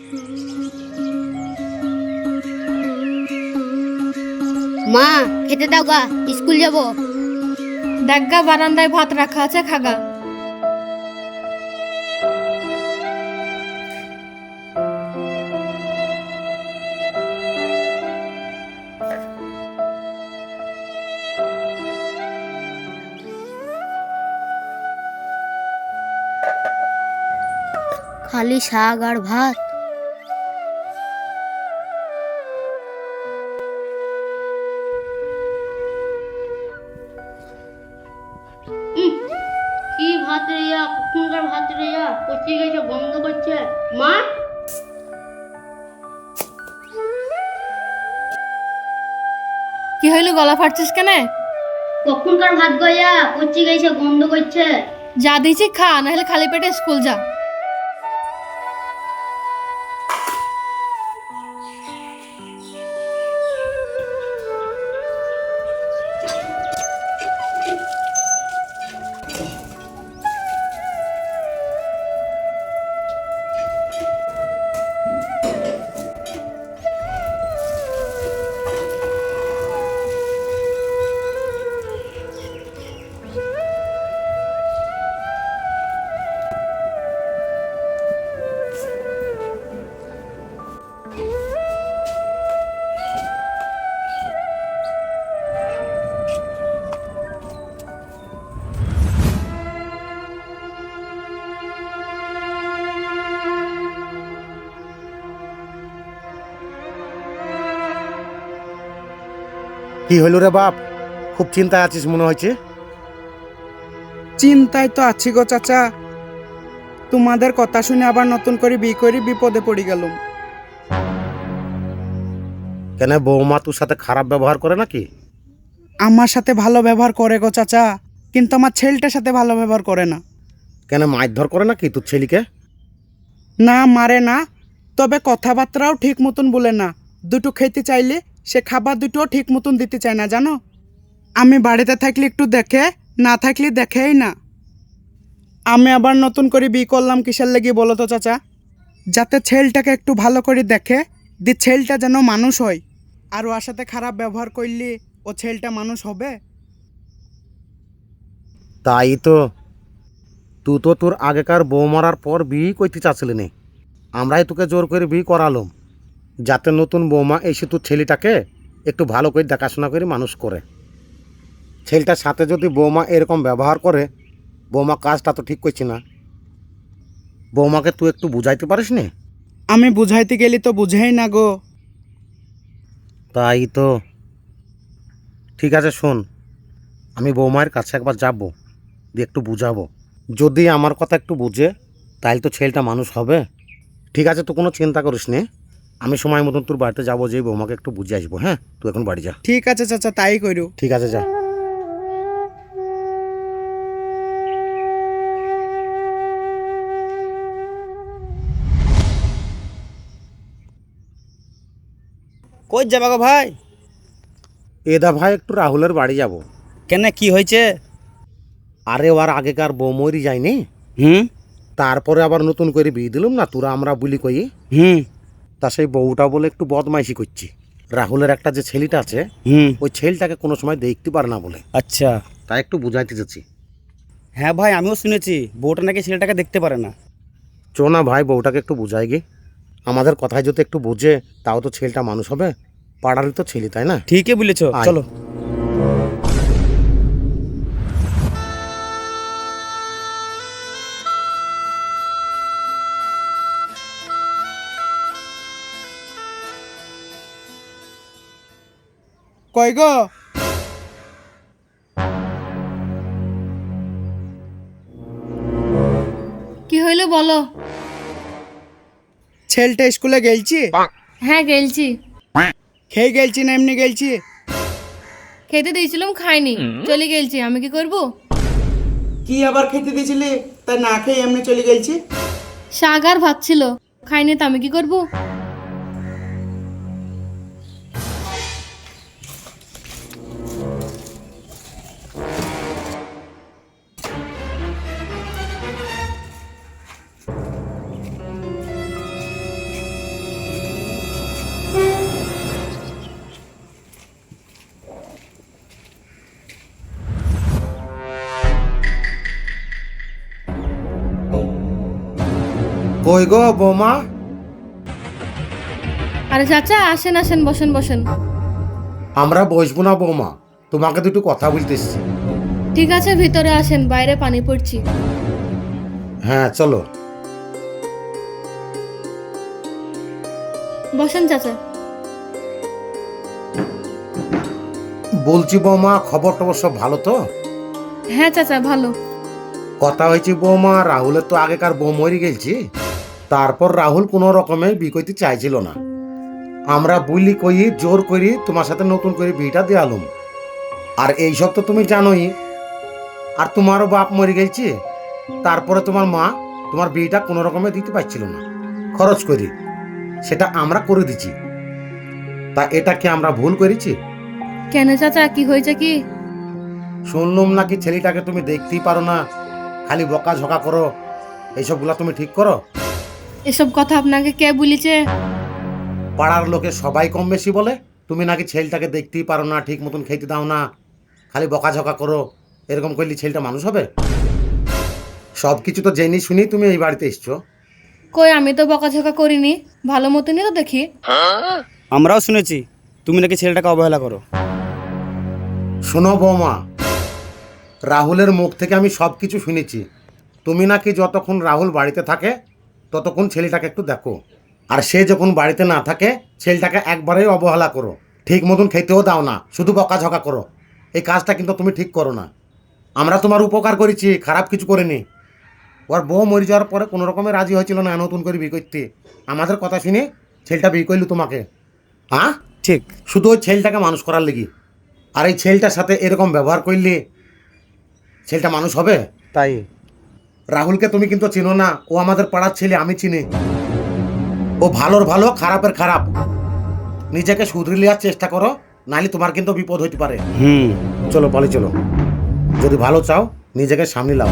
মা খেতে দাও গা, স্কুল যাব। দেখ গা বারান্দায় ভাত রাখা আছে, খাগা। খালি শাক আর ভাত। কি ভাত রে ইয়া, কখনকার ভাত রে ইয়া, পচে গেছে, বন্ধ করছে। মা কি হইলো, গলা ফাটছিস কেন? কখনকার ভাত গয়া, পচে গেছে, বন্ধ করছে। যা দিয়েছি খা, না হলে খালি পেটে স্কুল যা। কি হইল রে বাপ, খুব চিন্তায় আছিস মনে হচ্ছে। চিন্তায় তো আছি গো চাচা, তোমাদের কথা শুনে আবার নতুন করে বিয়ে করে বিপদে পড়ে গেলাম। কেন, বৌমা তোর সাথে খারাপ ব্যবহার করে নাকি? আমার সাথে ভালো ব্যবহার করে গো চাচা, কিন্তু আমার ছেলেটার সাথে ভালো ব্যবহার করে না। কেন, মারধর করে নাকি তোর ছেলেকে? না মারে না, তবে কথাবার্তাও ঠিক মতন বলে না। দুটো খেতে চাইলে সে খাবার দুটোও ঠিক মতন দিতে চায় না জানো। আমি বাড়িতে থাকলে একটু দেখে, না থাকলে দেখেই না। আমি আবার নতুন করে বিয়ে করলাম কিসের লেগে বলো তো চাচা? যাতে ছেলেটাকে একটু ভালো করে দেখে, ছেলেটা যেন মানুষ হয়। আর ওর সাথে খারাপ ব্যবহার করলে ও ছেলেটা মানুষ হবে? তাই তো, তুই তো তোর আগেকার বউ মারার পর বিয়ে করতে চাচ্ছিলি নি, আমরাই তোকে জোর করে বিয়ে করালাম, যাতে নতুন বৌমা এসে তোর ছেলেটাকে একটু ভালো করে দেখাশোনা করে মানুষ করে। ছেলেটার সাথে যদি বৌমা এরকম ব্যবহার করে, বৌমা কাজটা তো ঠিক করছি না। বৌমাকে তুই একটু বুঝাইতে পারিস নি? আমি বুঝাইতে গেলি তো বুঝেই না গো। তাই তো, ঠিক আছে শোন, আমি বৌমায়ের কাছে একবার যাব, দিয়ে একটু বুঝাবো। যদি আমার কথা একটু বুঝে, তাহলে তো ছেলেটা মানুষ হবে। ঠিক আছে, তো কোনো চিন্তা করিস নে, আমি সময় মতন তোর বাড়িতে যাবো, যে বৌমাকে একটু বুঝে আসবো। হ্যাঁ, তুই এখন বাড়ি যা। ঠিক আছে চাচা, তাই করো। ঠিক আছে, যা। কই যাবা গো ভাই? এদা ভাই, একটু রাহুলের বাড়ি যাব। কেন, কি হয়েছে? আরে ওর আগেকার বউ মরি যায়নি, তারপরে আবার নতুন করে বিয়ে দিলাম না, তোরা আমরা বলি কই। তা সেই বউটা বলে একটু বদমাইশি করছি। রাহুলের একটা যে ছেলেটা আছে, ওই ছেলেটাকে কোনো সময় দেখতে পারে না বলে। আচ্ছা, তাই একটু বুঝাইতে যাচ্ছি। হ্যাঁ ভাই, আমিও শুনেছি বউটা নাকি ছেলেটাকে দেখতে পারে না। চো না ভাই, বউটাকে একটু বুঝাই গে। আমাদের কথায় যদি একটু বুঝে, তাও তো ছেলেটা মানুষ হবে, পাড়ারই তো ছেলে, তাই না? ঠিকই বলেছ, আয়। চলো। কই গো? কি হইলো বলো। ছেলেটা স্কুলে গেলছি? হ্যাঁ গেলছি। খেয়ে গেলছি না এমনি গেলছি? খেতে দিয়েছিলাম, খাইনি, চলে গেলছি, আমি কি করব? কি আবার খেতে দিয়েছিলি, তা না খেয়ে এমনি চলে গেলছি? শাক আর ভাত ছিল, খাইনি, তো আমি কি করব? কই গো বৌমা? আরে চাচা আসেন আসেন, বসেন বসেন। আমরা বসবো না বৌমা, তোমাকে দুটো কথা বলতে এসছি। ঠিক আছে ভিতরে আসেন, বাইরে পানি পড়ছি। হ্যাঁ চলো। বসেন চাচা। বলছি বৌমা, খবর টবর সব ভালো তো? হ্যাঁ চাচা ভালো। কথা হয়েছে বৌমা, রাহুলের তো আগেকার বউ মরে গেছি, তারপর রাহুল কোনো রকমে বিয়ে করতে চাইছিল না। আমরা বললি কই জোর করি তোমার সাথে নতুন করে বিয়েটা দেয়ালুম। আর এইসব তো তুমি জানোই। আর তোমারও বাপ মরে গেছে, তারপরে তোমার মা তোমার বিয়েটা কোনো রকমে দিতে পারছিল না, খরচ করি সেটা আমরা করে দিচ্ছি। তা এটা কি আমরা ভুল করেছি? কেন চাচা, কি হয়েছে কি? শুনলাম নাকি ছেলেটাকে তুমি দেখতেই পারো না, খালি বকা ঝকা করো, এইসবগুলা তুমি ঠিক করো? এসব কথা আপনাকে কে বলেছে? পাড়ার লোকে সবাই কম বেশি বলে তুমি নাকি ছেলেটাকে দেখতেই পারো না, ঠিক মতন খেতে দাও না, খালি বকাঝকা করো। এরকম করলে ছেলেটা মানুষ হবে? সব কিছু তো জেনে শুনি তুমি এই বাড়িতে এসছো। কই আমি তো বকাঝকা করিনি, ভালো মতনই তো দেখি। আমরাও শুনেছি তুমি নাকি ছেলেটাকে অবহেলা করো। শোনো বৌমা, রাহুলের মুখ থেকে আমি সব কিছু শুনেছি। তুমি নাকি যতক্ষণ রাহুল বাড়িতে থাকে ততক্ষণ ছেলেটাকে একটু দেখো, আর সে যখন বাড়িতে না থাকে ছেলেটাকে একবারেই অবহেলা করো, ঠিক মতন খেতেও দাও না, শুধু বকাঝকা করো। এই কাজটা কিন্তু তুমি ঠিক করো না। আমরা তোমার উপকার করেছি, খারাপ কিছু করিনি। ওর বউ মরে যাওয়ার পরে কোনো রকমে রাজি হয়েছিল না নতুন করে বিয়ে করতে, আমাদের কথা শুনে ছেলেটা বিয়ে করলো তোমাকে। হ্যাঁ ঠিক। শুধু ওই ছেলেটাকে মানুষ করার লেগে। আর এই ছেলেটার সাথে এরকম ব্যবহার করলে ছেলেটা মানুষ হবে? তাই রাহুলকে তুমি কিন্তু চিনো না, ও আমাদের পাড়ার ছেলে, আমি চিনি। ও ভালোর ভালো, খারাপের খারাপ। নিজেকে শুধরে নেওয়ার চেষ্টা করো, নাহলে তোমার কিন্তু বিপদ হইতে পারে। চলো পালি চলো, যদি ভালো চাও নিজেকে সামনে লাও।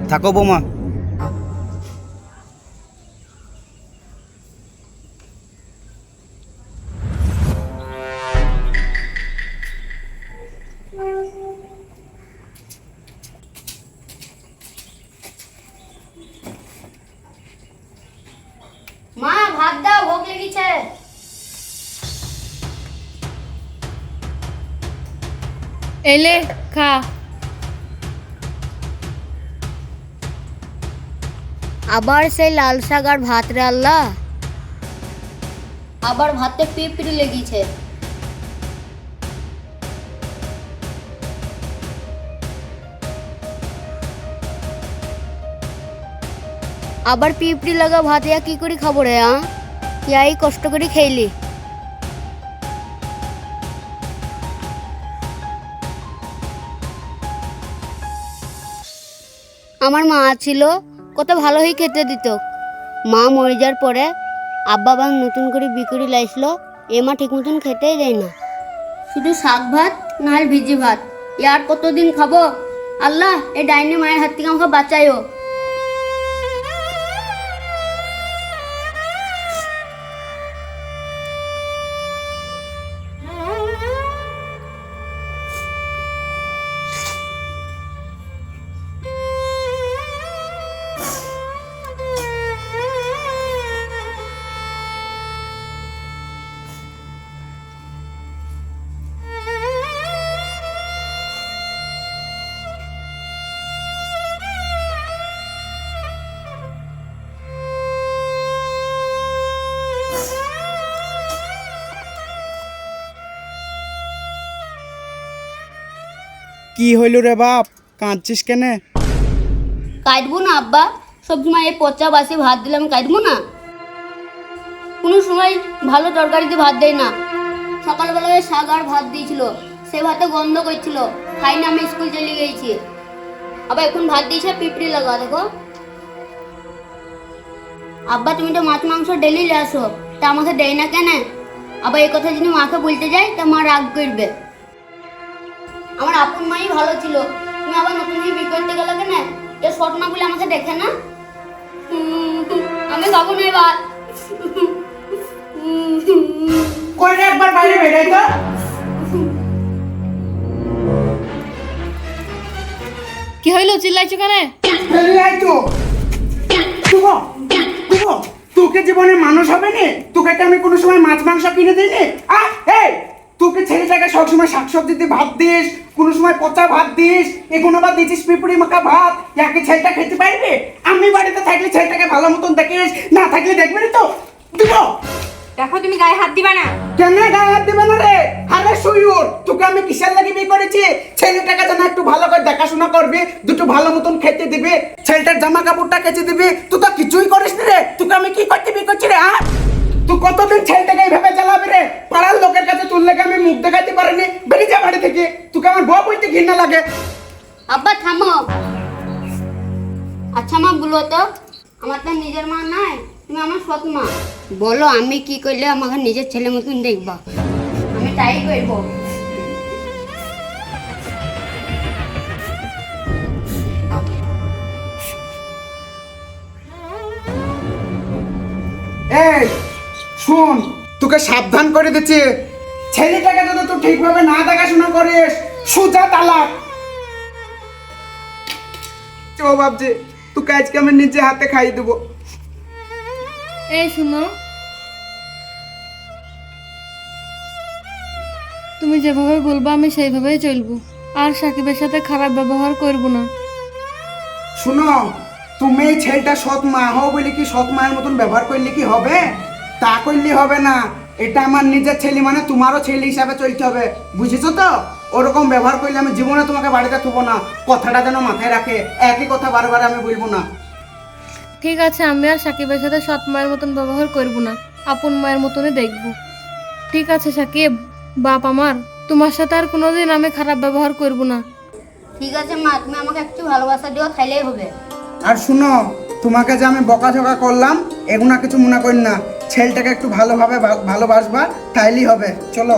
থাকো বৌমা। মা ভাত দাও, ভোগ লেগেছে। এলে খা। আবার সেই লাল শাক আর ভাত রে আল্লাহ, আবার ভাতে পিঁপড়ে লেগেছে। আবার পিঁপড়ি লাগা ভাত ইয়া কি করে খাবো রে? ইয়াই কষ্ট করে খেইলি। আমার মা ছিল, কত ভালোই খেতে দিত। মা মরে যাওয়ার পরে আব্বা বাং নতুন করে বিক্রি লাইছিল, এ মা ঠিক মতন খেতেই দেয় না, শুধু শাক ভাত নাহলে ভিজি ভাত। ইয়ার কতদিন খাবো? আল্লাহ এই ডাইনি মায়ের হাত থেকে আমাকে বাঁচাইও। কি হইল রে বাপ, কাঁদছিস কেনে? কাটবো না আব্বা, সবসময় এই পচা বাসি ভাত দিলে আমি কাটবো না? কোনো সময় ভালো তরকারিতে ভাত দেয় না। সকালবেলায় শাক আর ভাত দিয়েছিল, সে ভাতে গন্ধ করছিল, খাই না, আমি স্কুল চলে গিয়েছি। আবার এখন ভাত দিয়েছে পিঁপড়ি লাগা, দেখো। আব্বা তুমি তো মাছ মাংস ডেলি আসো, তা আমাকে দেয় না কেন? আবার এই কথা যদি মাকে বলতে যাই তা মা রাগ করবে। আমার আপন মাই ভালো ছিল, তুমি আবার নতুন করে বিয়ে করতে গেলে কেন? এ শর্ট না বলে আমাকে দেখে না? আমি খাবো না এবার। কই রে, একবার বাইরে বেরাই তো। কি হইলো, চিল্লাইছো কেন? বেরিয়ে আই তো। তুই তোকে জীবনে মানুষ হবে নি? তোকে কি আমি কোনো সময় মাছ মাংস কিনে দিইনি? এই তোকে ছেলেটাকে সবসময় শাকসবজি দিয়ে ভাত দিস, কোনো সময় পচা ভাত দিস, এগুলো আবার দিচ্ছিস পিঁপড়ি মাখা ভাত, ইয়াকে ছেলেটা খেতে পারবে? আমি বাড়িতে থাকলে ছেলেটাকে ভালো মতন দেখিস, না থাকলে দেখবি না তো দিব। দেখো তুমি গায়ে হাত দিবা না। কেন গায়ে হাত দিবে না রে? আরে শুয়ুর, তোকে আমি কিসের লাগি বিয়ে করেছি? ছেলেটাকে যেন একটু ভালো করে দেখাশোনা করবি, দুটো ভালো মতন খেতে দিবি, ছেলেটার জামা কাপড়টা কেচে দিবি। তুই তো কিছুই করিস না রে। তোকে আমি কি করতে বিয়ে করছি রে? তুই কতদিন ছেলেটাকে এইভাবে চালাবি রে? পাড়ার লোকের কাছে তোর লেগে আমি মুখ দেখাইতে পারিনি। বেরিয়ে যা বাড়ি থেকে। তোকে আমার বউ বলতে ঘৃণা লাগে। আব্বা থামো। আচ্ছা মা বলো তো, আমার তো নিজের মা নাই, তুমি আমার সৎ মা, বলো আমি কি করলে আমাকে নিজের ছেলে মতন দেখবা? আমি তাই করবো। এই শুন, তোকে সাবধান করে দিচ্ছি, ছেলেটাকে যদি তুই ঠিকভাবে না দেখাশোনা করিস সুজা তালাক। চো ভাবছি তোকে আজকে আমি নিজে হাতে খাইয়ে দেবো। এই শুনো, তুমি যেভাবে বলবো আমি সেইভাবেই চলবো, আর সাকিবের সাথে খারাপ ব্যবহার করবো না। শুনো, তুমি এই ছেলেটা সৎ মা হও বলে কি সৎ মায়ের মতন ব্যবহার করলে কি হবে? তা করলে হবে না। এটা আমার নিজের ছেলে, মানে তোমারও ছেলে হিসাবে চলতে হবে, বুঝেছো তো? ওরকম ব্যবহার করলে আমি জীবনে তোমাকে বাড়িতে থুবো না। কথাটা যেন মাথায় রাখে, একই কথা বারবার আমি বলবো না। ঠিক আছে, আমি আর সাকিবের সাথে সৎ মায়ের মতন ব্যবহার করবো না, আপন মায়ের মতনই দেখবো। ঠিক আছে সাকিব, বাপ আমার, তোমার সাথে আর কোনোদিন আমি খারাপ ব্যবহার করবো না। ঠিক আছে মা, তুমি আমাকে একটু ভালোবাসা দিও, খাইলেই হবে। আর শুনো, তোমাকে যে আমি বকাঝকা করলাম এগুলা কিছু মনে করি না। ছেলেটাকে একটু ভালোভাবে ভালোবাসবা, তাইলেই হবে। চলো।